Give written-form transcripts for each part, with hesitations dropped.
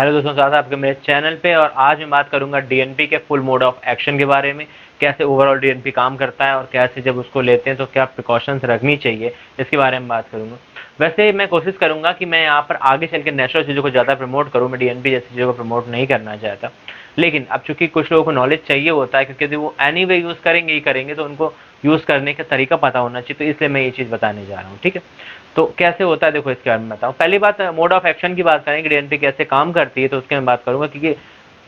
Hello दोस्तों, स्वागत है आपके मेरे चैनल पे। और आज मैं बात करूंगा डीएनपी के फुल मोड ऑफ एक्शन के बारे में, कैसे ओवरऑल डीएनपी काम करता है और कैसे जब उसको लेते हैं तो क्या प्रिकॉशंस रखनी चाहिए, इसके बारे में बात करूंगा। वैसे मैं कोशिश करूंगा कि मैं यहाँ पर आगे चल के नेचुरल चीज़ों को ज़्यादा प्रमोट करूँ, मैं डीएनपी जैसी चीज़ों को प्रमोट नहीं करना चाहता। लेकिन अब चूंकि कुछ लोगों को नॉलेज चाहिए होता है, क्योंकि वो एनी वे यूज़ करेंगे ही करेंगे, तो उनको यूज़ करने का तरीका पता होना चाहिए, तो इसलिए मैं ये चीज़ बताने जा रहा हूँ। ठीक है, तो कैसे होता है देखो, इसके बारे में बताऊँ। पहली बात, मोड ऑफ एक्शन की बात करें कि डीएनपी कैसे काम करती है, तो उसके मैं बात करूंगा। क्योंकि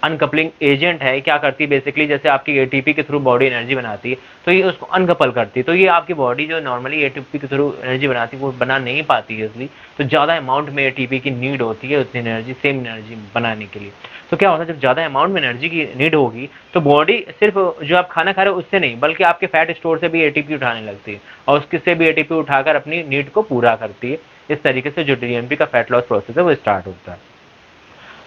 अनकपलिंग एजेंट है, क्या करती है बेसिकली, जैसे आपकी एटीपी के थ्रू बॉडी एनर्जी बनाती है, तो ये उसको अनकपल करती है। तो ये आपकी बॉडी जो नॉर्मली एटीपी के थ्रू एनर्जी बनाती है वो बना नहीं पाती है इसलिए, तो ज़्यादा अमाउंट में एटीपी की नीड होती है उतनी एनर्जी, सेम एनर्जी बनाने के लिए। तो क्या होता है, जब ज़्यादा अमाउंट में एनर्जी की नीड होगी तो बॉडी सिर्फ जो आप खाना खा रहे हो उससे नहीं, बल्कि आपके फैट स्टोर से भी एटीपी उठाने लगती है, और उसके से भी एटीपी उठाकर अपनी नीड को पूरा करती है। इस तरीके से जो डीएनपी का फैट लॉस प्रोसेस है वो स्टार्ट होता है।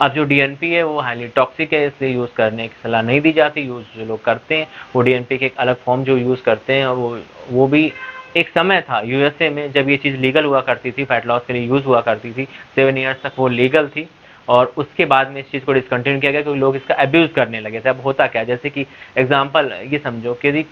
अब जो डीएनपी है वो हाईली टॉक्सिक है, इसलिए यूज़ करने की सलाह नहीं दी जाती। यूज़ जो लोग करते हैं वो डीएनपी के एक अलग फॉर्म जो यूज़ करते हैं, और वो भी एक समय था यूएसए में जब ये चीज़ लीगल हुआ करती थी, फैट लॉस के लिए यूज़ हुआ करती थी। 7 ईयर्स तक वो लीगल थी, और उसके बाद में इस चीज़ को डिसकंटिन्यू किया गया क्योंकि लोग इसका अब्यूज़ करने लगे थे। अब होता क्या, जैसे कि एग्जाम्पल ये समझो कि यदि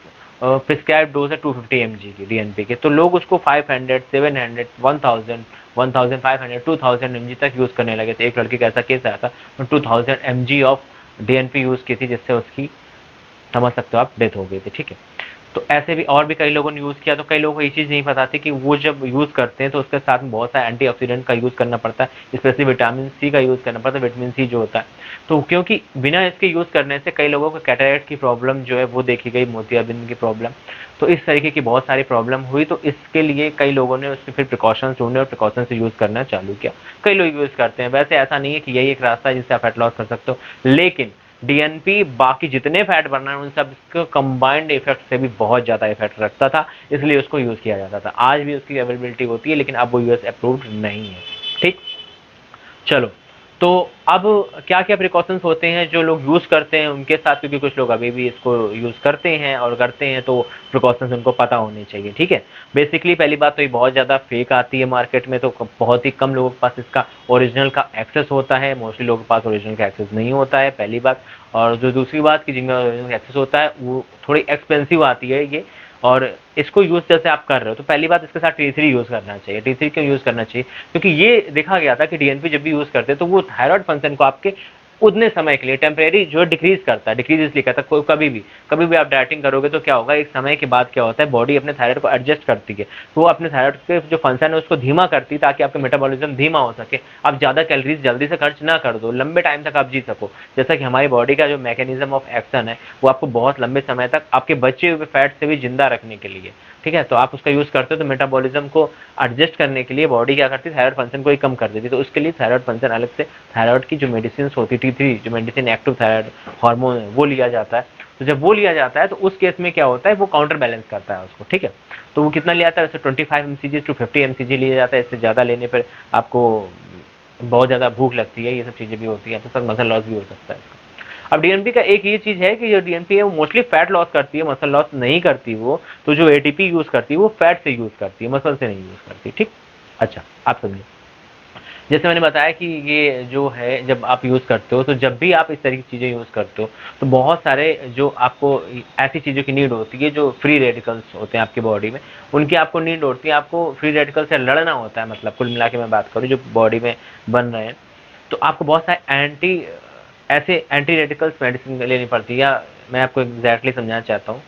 प्रिस्क्राइब डोज है 250 mg की डीएनपी के, तो लोग उसको 500, 700, 1000, 1500, 2000 mg तक यूज़ करने लगे थे। एक लड़के का ऐसा केस आया था, 2000 mg ऑफ डीएनपी यूज़ की थी, जिससे उसकी, समझ सकते हो आप, डेथ हो गई थी। ठीक है, तो ऐसे भी और भी कई लोगों ने यूज़ किया। तो कई लोगों को ये चीज़ नहीं पता थी कि वो जब यूज़ करते हैं तो उसके साथ में बहुत सारे एंटीऑक्सीडेंट का यूज़ करना पड़ता है, स्पेशली विटामिन सी का यूज़ करना पड़ता है, विटामिन सी जो होता है। तो क्योंकि बिना इसके यूज़ करने से कई लोगों को कैटरेक्ट की प्रॉब्लम जो है वो देखी गई, मोतियाबिंद की प्रॉब्लम, तो इस तरीके की बहुत सारी प्रॉब्लम हुई। तो इसके लिए कई लोगों ने उससे फिर प्रिकॉशंस ढूंढे और प्रिकॉशन से यूज़ करना चालू किया। कई लोग यूज़ करते हैं, वैसे ऐसा नहीं है कि यही एक रास्ता है जिससे आप फैट लॉस कर सकते हो, लेकिन डीएनपी बाकी जितने फैट बर्नर उन सब कंबाइंड इफेक्ट से भी बहुत ज़्यादा इफेक्ट रखता था, इसलिए उसको यूज़ किया जाता था। आज भी उसकी अवेलेबिलिटी होती है, लेकिन अब वो यूएस अप्रूव्ड नहीं है। ठीक, चलो, तो अब क्या क्या प्रिकॉशंस होते हैं जो लोग यूज़ करते हैं उनके साथ, क्योंकि कुछ लोग अभी भी इसको यूज़ करते हैं और करते हैं, तो प्रिकॉशंस उनको पता होने चाहिए। ठीक है, बेसिकली पहली बात तो ये बहुत ज़्यादा फेक आती है मार्केट में, तो बहुत ही कम लोगों के पास इसका ओरिजिनल का एक्सेस होता है। मोस्टली लोगों के पास ओरिजिनल का एक्सेस नहीं होता है, पहली बात। और जो दूसरी बात कि जिनका ओरिजिनल एक्सेस होता है वो थोड़ी एक्सपेंसिव आती है ये। और इसको यूज़ जैसे आप कर रहे हो, तो पहली बात इसके साथ टी थ्री यूज़ करना चाहिए। टी थ्री क्यों यूज़ करना चाहिए, क्योंकि ये देखा गया था कि डीएनपी जब भी यूज़ करते हैं तो वो थायराइड फंक्शन को आपके उतने समय के लिए टेम्परेरी जो डिक्रीज करता है, डिक्रीज इसलिए करता है, कभी भी आप डाइटिंग करोगे तो क्या होगा, एक समय के बाद क्या होता है, बॉडी अपने थायराइड को एडजस्ट करती है, तो वो अपने थायराइड के जो फंक्शन है उसको धीमा करती है ताकि आपका मेटाबॉलिज्म धीमा हो सके, आप ज़्यादा कैलोरीज जल्दी से खर्च ना कर दो, लंबे टाइम तक आप जी सको। जैसा कि हमारी बॉडी का जो मैकेनिज्म ऑफ एक्शन है वो आपको बहुत लंबे समय तक आपके बचे हुए फैट से भी जिंदा रखने के लिए। ठीक है, तो आप उसका यूज़ करते हो तो मेटाबॉलिज्म को एडजस्ट करने के लिए बॉडी क्या करती है, थायराइड फंक्शन को ही कम कर देती है। तो उसके लिए थायराइड फंक्शन अलग से, थायराइड की जो मेडिसिन होती है टी3 जो मेडिसिन एक्टिव थायराइड हार्मोन है वो लिया जाता है। तो जब वो लिया जाता है तो उस केस में क्या होता है, वो काउंटर बैलेंस करता है उसको। ठीक है, तो वो कितना लिया जाता है, वैसे 25 mcg टू 50 mcg लिया जाता है। इससे ज़्यादा लेने पर आपको बहुत ज़्यादा भूख लगती है, ये सब चीज़ें भी होती है, तो सर मसल लॉस भी हो सकता है। अब डीएनपी का एक ये चीज़ है कि जो डीएनपी है वो मोस्टली फैट लॉस करती है, मसल लॉस नहीं करती वो। तो जो एटीपी यूज़ करती है वो फैट से यूज़ करती है, मसल से नहीं यूज़ करती। ठीक, अच्छा, आप समझिए। जैसे मैंने बताया कि ये जो है जब आप यूज़ करते हो, तो जब भी आप इस तरह की चीज़ें यूज़ करते हो तो बहुत सारे जो आपको ऐसी चीज़ों की नीड होती है, जो फ्री रेडिकल्स होते हैं आपकी बॉडी में, उनकी आपको नीड होती है। आपको फ्री रेडिकल से लड़ना होता है, मतलब कुल मिला के मैं बात करूँ जो बॉडी में बन रहे हैं, तो आपको बहुत सारे ऐसे एंटी रेडिकल्स मेडिसिन लेनी पड़ती है। या मैं आपको एग्जैक्टली समझाना चाहता हूँ,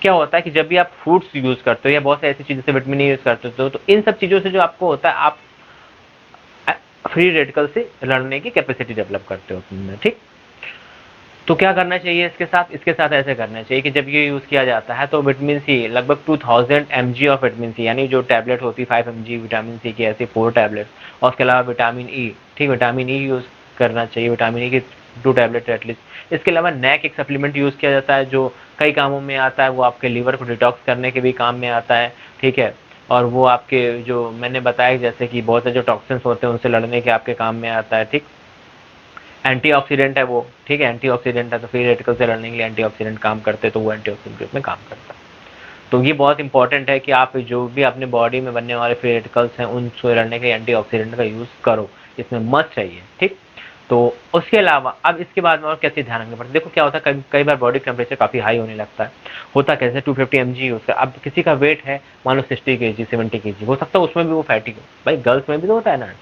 क्या होता है कि जब भी आप फ्रूट्स यूज़ करते हो या बहुत सारी ऐसी चीज़ों से विटामिन यूज़ करते हो, तो इन सब चीज़ों से जो आपको होता है, आप फ्री रेडिकल से लड़ने की कैपेसिटी डेवलप करते हो तुमने। ठीक, तो क्या करना चाहिए इसके साथ ऐसे करना चाहिए कि जब ये यूज़ किया जाता है तो विटामिन सी लगभग 2000 mg ऑफ विटामिन सी, यानी जो टैबलेट होती है 5 mg विटामिन सी की, ऐसे 4 टैबलेट, और उसके अलावा विटामिन ई। ठीक, विटामिन ई यूज़ करना चाहिए, विटामिन ई की 2 टैबलेट एटलीस्ट। इसके अलावा नैक एक सप्लीमेंट यूज़ किया जाता है जो कई कामों में आता है, वो आपके लीवर को डिटॉक्स करने के भी काम में आता है। ठीक है, और वो आपके जो मैंने बताया जैसे कि बहुत से जो टॉक्सिन्स होते हैं उनसे लड़ने के आपके काम में आता है। ठीक, एंटीऑक्सीडेंट है वो। ठीक है, एंटीऑक्सीडेंट है, तो फ्री रेडिकल से लड़ने के लिए एंटीऑक्सीडेंट काम करते हैं, तो वो एंटीऑक्सीडेंट में काम करता है। तो ये बहुत इंपॉर्टेंट है कि आप जो भी अपने बॉडी में बनने वाले फ्री रेडिकल्स हैं उनसे लड़ने के लिए एंटीऑक्सीडेंट का यूज़ करो, इसमें मस्ट चाहिए। ठीक, तो उसके अलावा अब इसके बाद में और कैसे ध्यान रखना पड़ता है, देखो क्या होता है कई बार बॉडी टेम्परेचर काफ़ी हाई होने लगता है। होता कैसे 250 mg उसका, अब किसी का वेट है मान लो 60 kg 70 kg, हो सकता है उसमें भी वो फैटी हो, भाई गर्ल्स में भी तो होता है ना,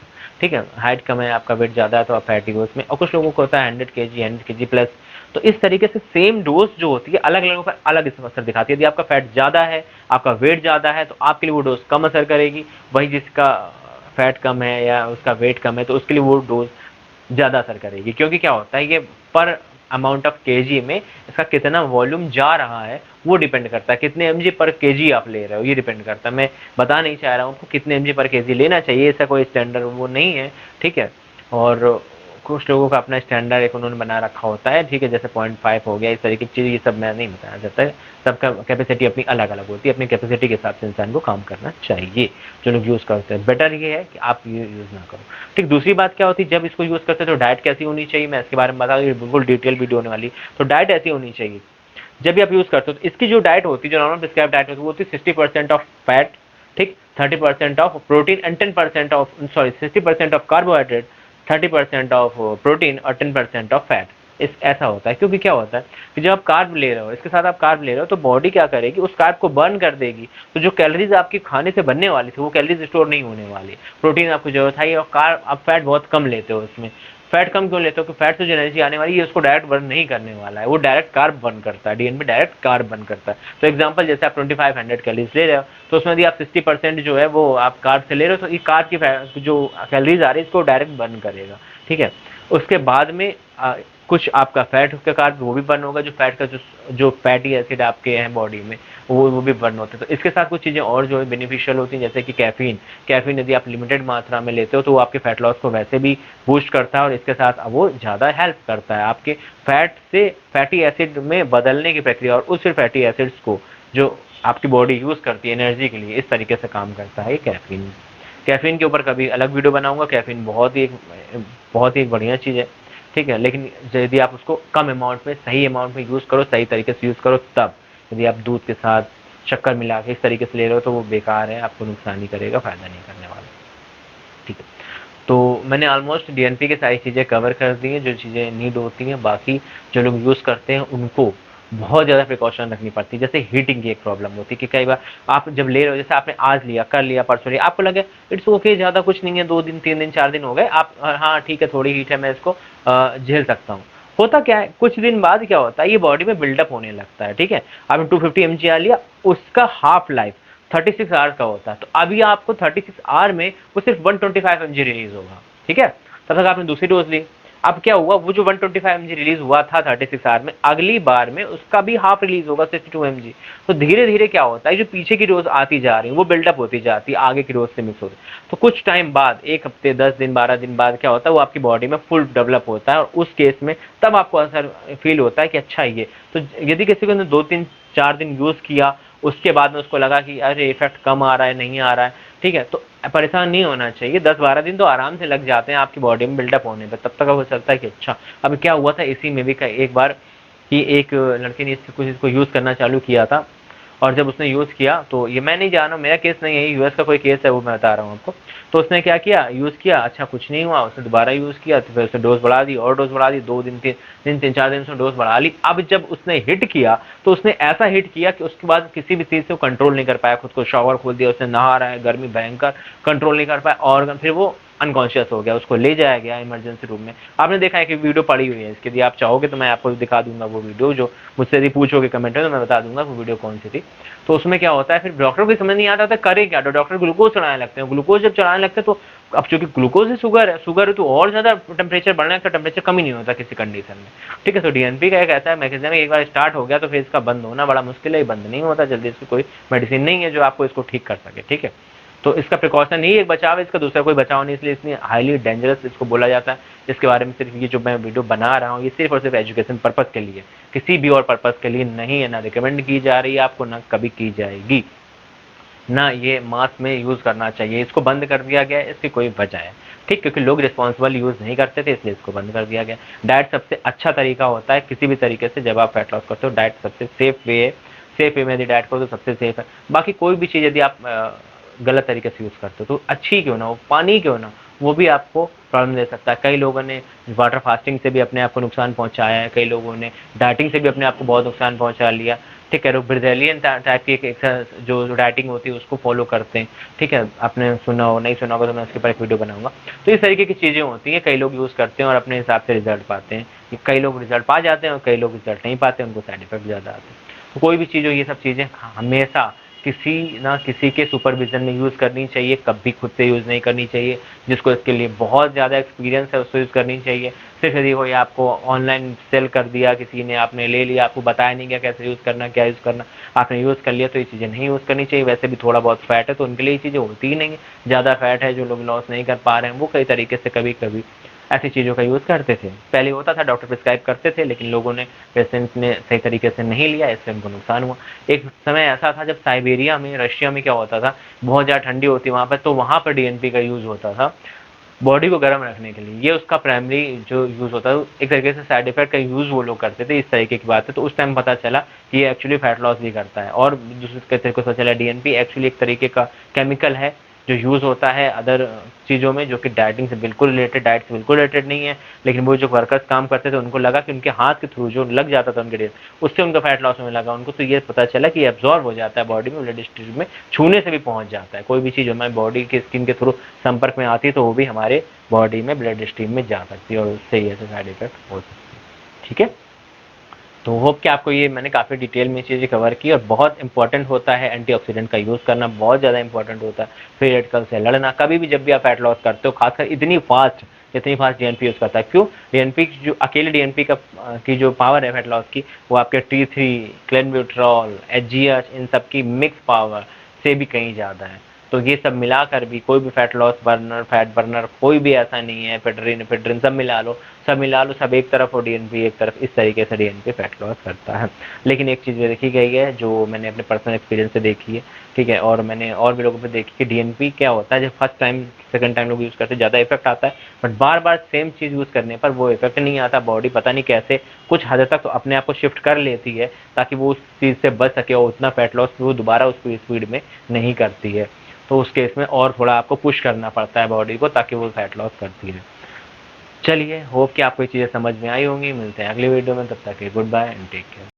ठीक है, हाइट कम है आपका वेट ज़्यादा है तो आप फैटी हो उसमें, और कुछ लोगों को होता है 100 kg 100 kg प्लस। तो इस तरीके से सेम डोज जो होती है अलग अलग पर अलग असर दिखाती है। यदि आपका फैट ज़्यादा है, आपका वेट ज़्यादा है, तो आपके लिए वो डोज कम असर करेगी। वही जिसका फैट कम है या उसका वेट कम है तो उसके लिए वो डोज ज़्यादा असर करेगी, क्योंकि क्या होता है ये पर अमाउंट ऑफ केजी में इसका कितना वॉल्यूम जा रहा है वो डिपेंड करता है, कितने एमजी पर केजी आप ले रहे हो ये डिपेंड करता है। मैं बता नहीं चाह रहा हूँ आपको कितने एमजी पर केजी लेना चाहिए, ऐसा कोई स्टैंडर्ड वो नहीं है, ठीक है। और कुछ लोगों का अपना स्टैंडर्ड एक उन्होंने बना रखा होता है, ठीक है, जैसे 0.5 हो गया, इस तरीके की चीज़, ये सब मैं नहीं बताना चाहता है। सबका कैपेसिटी अपनी अलग अलग होती है, अपनी कैपेसिटी के हिसाब से इंसान को काम करना चाहिए। जो लोग यूज़ करते हैं बेटर ये है कि आप ये यूज़ ना करो, ठीक। दूसरी बात क्या होती है जब इसको यूज़ करते हैं तो डाइट कैसी होनी चाहिए, मैं इसके बारे में बता दूँ, बिल्कुल डिटेल वीडियो होने वाली। तो डाइट ऐसी होनी चाहिए जब भी आप यूज़ करते हो तो इसकी जो डाइट होती है, जो नॉर्मल प्रिस्क्राइब डाइट होती है वो होती है 60% ऑफ फैट, ठीक, 30% of protein and 10% of 60% of carbohydrate, 30% of protein और 10% ऑफ फैट। इस ऐसा होता है क्योंकि क्या होता है कि जब आप कार्ब ले रहे हो, इसके साथ आप कार्ब ले रहे हो तो बॉडी क्या करेगी, उस कार्ब को बर्न कर देगी। तो जो कैलोरीज आपकी खाने से बनने वाली थी वो कैलोरीज स्टोर नहीं होने वाली, प्रोटीन आपको जरूरत है और कार्ब आप फैट बहुत कम लेते हो उसमें। फैट कम क्यों लेते हो कि फैट से जो एनर्जी आने वाली है उसको डायरेक्ट बर्न नहीं करने वाला है, वो डायरेक्ट कार्ब बर्न करता है, डीएनपी डायरेक्ट कार्ब बर्न करता है। तो एग्जांपल जैसे आप 2500 कैलोरीज ले रहे हो तो उसमें यदि आप 60% जो है वो आप कार्ब से ले रहे हो तो ये कार्ब की जो कैलोरीज आ रही है इसको डायरेक्ट बर्न करेगा, ठीक है। उसके बाद में कुछ आपका फैट का कार्ब वो भी बर्न होगा, जो फैट का जो फैटी एसिड आपके हैं बॉडी में वो भी बर्न होते हैं। तो इसके साथ कुछ चीज़ें और जो है बेनिफिशियल होती हैं, जैसे कि कैफीन यदि आप लिमिटेड मात्रा में लेते हो तो वो आपके फैट लॉस को वैसे भी बूस्ट करता है और इसके साथ वो ज़्यादा हेल्प करता है आपके फैट से फैटी एसिड में बदलने की प्रक्रिया, और उस फिर फैटी एसिड्स को जो आपकी बॉडी यूज़ करती है एनर्जी के लिए, इस तरीके से काम करता है कैफीन। कैफीन के ऊपर कभी अलग वीडियो बनाऊंगा। कैफीन बहुत ही बढ़िया चीज़ है, ठीक है, लेकिन यदि आप उसको कम अमाउंट में सही अमाउंट में यूज़ करो, सही तरीके से यूज़ करो तब। यदि आप दूध के साथ शक्कर मिला के इस तरीके से ले रहे हो तो वो बेकार है, आपको नुकसान ही करेगा, फ़ायदा नहीं करने वाला, ठीक है। तो मैंने ऑलमोस्ट डीएनपी की सारी चीज़ें कवर कर दी हैं जो चीज़ें नीड होती हैं। बाकी जो लोग यूज़ करते हैं उनको बहुत ज़्यादा प्रिकॉशन रखनी पड़ती है। जैसे हीटिंग की एक प्रॉब्लम होती है कि कई बार आप जब ले रहे हो, जैसे आपने आज लिया, कल लिया, परसों लिया, आपको लगे इट्स ओके, ज़्यादा कुछ नहीं है, 2 दिन 3 दिन 4 दिन हो गए, आप हाँ ठीक है थोड़ी हीट है मैं इसको झेल सकता हूँ। होता क्या है कुछ दिन बाद क्या होता है ये बॉडी में बिल्डअप होने लगता है, ठीक है। आपने 250 mg लिया, उसका हाफ लाइफ 36 आवर्स का होता है, तो अभी आपको 36 आवर में वो सिर्फ 125 mg रिलीज होगा, ठीक है। तब तक आपने दूसरी डोज ली, अब क्या हुआ वो जो 125 mg रिलीज हुआ था 36 आवर में, अगली बार में उसका भी हाफ रिलीज होगा 62 mg। तो धीरे धीरे क्या होता है जो पीछे की डोज आती जा रही है वो बिल्डअप होती जाती है, आगे की डोज से मिक्स होती है। तो कुछ टाइम बाद, एक हफ्ते 10 दिन 12 दिन बाद क्या होता है वो आपकी बॉडी में फुल डेवलप होता है, और उस केस में तब आपको असर फील होता है कि अच्छा ये। तो यदि किसी को 2-3-4 दिन यूज किया उसके बाद में उसको लगा कि अरे इफेक्ट कम आ रहा है, नहीं आ रहा है, ठीक है, तो परेशान नहीं होना चाहिए। 10-12 दिन तो आराम से लग जाते हैं आपकी बॉडी में बिल्डअप होने पर, तब तक हो सकता है कि अच्छा। अब क्या हुआ था इसी में भी एक बार कि एक लड़के ने इसको यूज़ करना चालू किया था, और जब उसने यूज़ किया तो ये मैं नहीं जान रहा, मेरा केस नहीं है, यूएस का कोई केस है वो मैं बता रहा हूँ आपको। तो उसने क्या किया, यूज़ किया, अच्छा कुछ नहीं हुआ, उसने दोबारा यूज़ किया तो फिर उसने डोज बढ़ा दी और डोज बढ़ा दी, 2 दिन 3-4 दिन उसने डोज बढ़ा ली। अब जब उसने हिट किया तो उसने ऐसा हिट किया कि उसके बाद किसी भी चीज़ से वो कंट्रोल नहीं कर पाया, खुद को शॉवर खोल दिया, उसने नहा रहा है, गर्मी भयंकर, कंट्रोल नहीं कर पाया, और फिर वो अनकॉन्शियस हो गया, उसको ले जाया गया इमरजेंसी रूम में। आपने देखा है कि वीडियो पड़ी हुई है इसके, यदि आप चाहोगे तो मैं आपको दिखा दूंगा वो वीडियो, जो मुझसे यदि पूछोगे कमेंट में तो मैं बता दूंगा वो वीडियो कौन सी थी। तो उसमें क्या होता है फिर डॉक्टर को समझ नहीं आता था करे क्या, तो डॉक्टर ग्लूकोज चढ़ाने लगते हैं। ग्लूकोज जब चढ़ाने लगते हैं तो अब चूंकि ग्लूकोज है, शुगर है तो और ज्यादा टेम्परेचर बढ़ना है, तो टेम्परेचर कम ही नहीं होता किसी कंडीशन में, ठीक है। तो डीएनपी का एक ऐसा मैकेनिज्म एक बार स्टार्ट हो गया तो फिर इसका बंद होना बड़ा मुश्किल है, बंद नहीं होता जल्दी, इसकी कोई मेडिसिन नहीं है जो आपको इसको ठीक कर सके, ठीक है। तो इसका प्रिकॉशन ही एक बचाव है, इसका दूसरा कोई बचाव नहीं, इसलिए इतनी हाईली डेंजरस इसको बोला जाता है। इसके बारे में सिर्फ ये जो मैं वीडियो बना रहा हूँ ये सिर्फ और सिर्फ एजुकेशन पर्पज़ के लिए, किसी भी और पर्पज़ के लिए नहीं है, ना रिकमेंड की जा रही है आपको, ना कभी की जाएगी, ना ये मास में यूज़ करना चाहिए। इसको बंद कर दिया गया है, इसकी कोई वजह है, ठीक, क्योंकि लोग रिस्पॉन्सिबल यूज़ नहीं करते थे इसलिए इसको बंद कर दिया गया। डाइट सबसे अच्छा तरीका होता है किसी भी तरीके से जब आप फैट लॉस करते हो, डाइट सबसे सेफ वे है, सेफ वे में यदि डाइट करो तो सबसे सेफ है। बाकी कोई भी चीज़ यदि आप गलत तरीके से यूज़ करते हो, तो अच्छी क्यों ना हो, पानी क्यों ना, वो भी आपको प्रॉब्लम दे सकता है। कई लोगों ने वाटर फास्टिंग से भी अपने आप को नुकसान पहुंचाया है, कई लोगों ने डाइटिंग से भी अपने आप को बहुत नुकसान पहुंचा लिया। ठीक है, ब्रिजेलियन टाइप की एक जो डाइटिंग होती है उसको फॉलो करते हैं। ठीक है, आपने सुना हो, नहीं सुना होगा तो मैं उसके ऊपर एक वीडियो बनाऊंगा। तो इस तरीके की चीज़ें होती हैं, कई लोग यूज़ करते हैं और अपने हिसाब से रिजल्ट पाते हैं। कई लोग रिजल्ट पा जाते हैं और कई लोग रिजल्ट नहीं पाते, उनको साइड इफेक्ट ज़्यादा आते हैं। तो कोई भी चीज़ हो, ये सब चीज़ें हमेशा किसी ना किसी के सुपरविजन में यूज़ करनी चाहिए, कभी खुद से यूज़ नहीं करनी चाहिए। जिसको इसके लिए बहुत ज़्यादा एक्सपीरियंस है उसको यूज़ करनी चाहिए। सिर्फ यदि कोई आपको ऑनलाइन सेल कर दिया किसी ने, आपने ले लिया, आपको बताया नहीं गया कैसे यूज़ करना, क्या यूज़ करना, आपने यूज़ कर लिया, तो ये चीज़ें नहीं यूज़ करनी चाहिए। वैसे भी थोड़ा बहुत फैट है तो उनके लिए ये चीज़ें होती ही नहीं है। ज़्यादा फैट है, जो लोग लॉस नहीं कर पा रहे हैं, वो कई तरीके से कभी कभी ऐसी चीज़ों का यूज़ करते थे। पहले होता था, डॉक्टर प्रिस्क्राइब करते थे, लेकिन लोगों ने, पेशेंट्स ने सही तरीके से नहीं लिया, इससे उनको नुकसान हुआ। एक समय ऐसा था जब साइबेरिया में, रशिया में क्या होता था, बहुत ज़्यादा ठंडी होती वहाँ पर, तो वहाँ पर डीएनपी का यूज़ होता था बॉडी को गर्म रखने के लिए। ये उसका प्राइमरी जो यूज़ होता है, एक तरीके से साइड इफेक्ट का यूज़ वो लोग करते थे। इस तरीके की बात है, तो उस टाइम पता चला कि ये एक्चुअली फैट लॉस भी करता है। और दूसरे तरीके को पता चला डीएनपी एक्चुअली एक तरीके का केमिकल है जो यूज़ होता है अदर चीज़ों में, जो कि डाइटिंग से बिल्कुल रिलेटेड, डाइट से बिल्कुल रिलेटेड नहीं है। लेकिन वो जो वर्कर्स काम करते थे उनको लगा कि उनके हाथ के थ्रू जो लग जाता था उनके डेट, उससे उनका फैट लॉस होने लगा उनको। तो ये पता चला कि एब्जॉर्ब हो जाता है बॉडी में, ब्लड स्ट्रीम में, छूने से भी पहुंच जाता है। कोई भी चीज़ हमारी बॉडी के स्किन के थ्रू संपर्क में आती है तो वो भी हमारे बॉडी में ब्लड स्ट्रीम में जा सकती है और उससे ये साइड इफेक्ट हो सकती है। ठीक है, तो होप कि आपको ये मैंने काफ़ी डिटेल में चीज़ें कवर की। और बहुत इंपॉर्टेंट होता है एंटीऑक्सीडेंट का यूज़ करना, बहुत ज़्यादा इंपॉर्टेंट होता है फ्री रेडिकल से लड़ना। कभी भी जब भी आप फैट लॉस करते हो, खासकर इतनी फास्ट डीएनपी यूज़ करता है। क्यों? डीएनपी जो अकेले डीएनपी का की जो पावर है फैट लॉस की, वो आपके T3, क्लेनब्यूट्रॉल, एचजीएच, इन सब की मिक्स पावर से भी कहीं ज़्यादा है। तो ये सब मिलाकर भी कोई भी fat loss burner, fat burner कोई भी ऐसा नहीं है। पेड्रिन पेड्रिन सब मिला लो, सब एक तरफ और डीएनपी एक तरफ, इस तरीके से डीएनपी फैट लॉस करता है। लेकिन एक चीज़ देखी गई है जो मैंने अपने पर्सनल एक्सपीरियंस से देखी है, ठीक है, और मैंने और भी लोगों पे देखी कि डीएनपी क्या होता है, जब फर्स्ट टाइम सेकंड टाइम लोग यूज़ करते हैं ज़्यादा इफेक्ट आता है, but bar bar same cheese use करने पर वो इफेक्ट नहीं आता। बॉडी पता नहीं कैसे कुछ हद तक तो अपने आप को शिफ्ट कर लेती है ताकि वो उस चीज़ से बच सके और उतना फैट लॉस वो दोबारा उसको स्पीड में नहीं करती है। तो उस केस में और थोड़ा आपको पुश करना पड़ता है बॉडी को ताकि वो फैट लॉस करती है। चलिए, होप कि आपको ये चीज़ें समझ में आई होंगी। मिलते हैं अगली वीडियो में, तब तक के good bye and take care.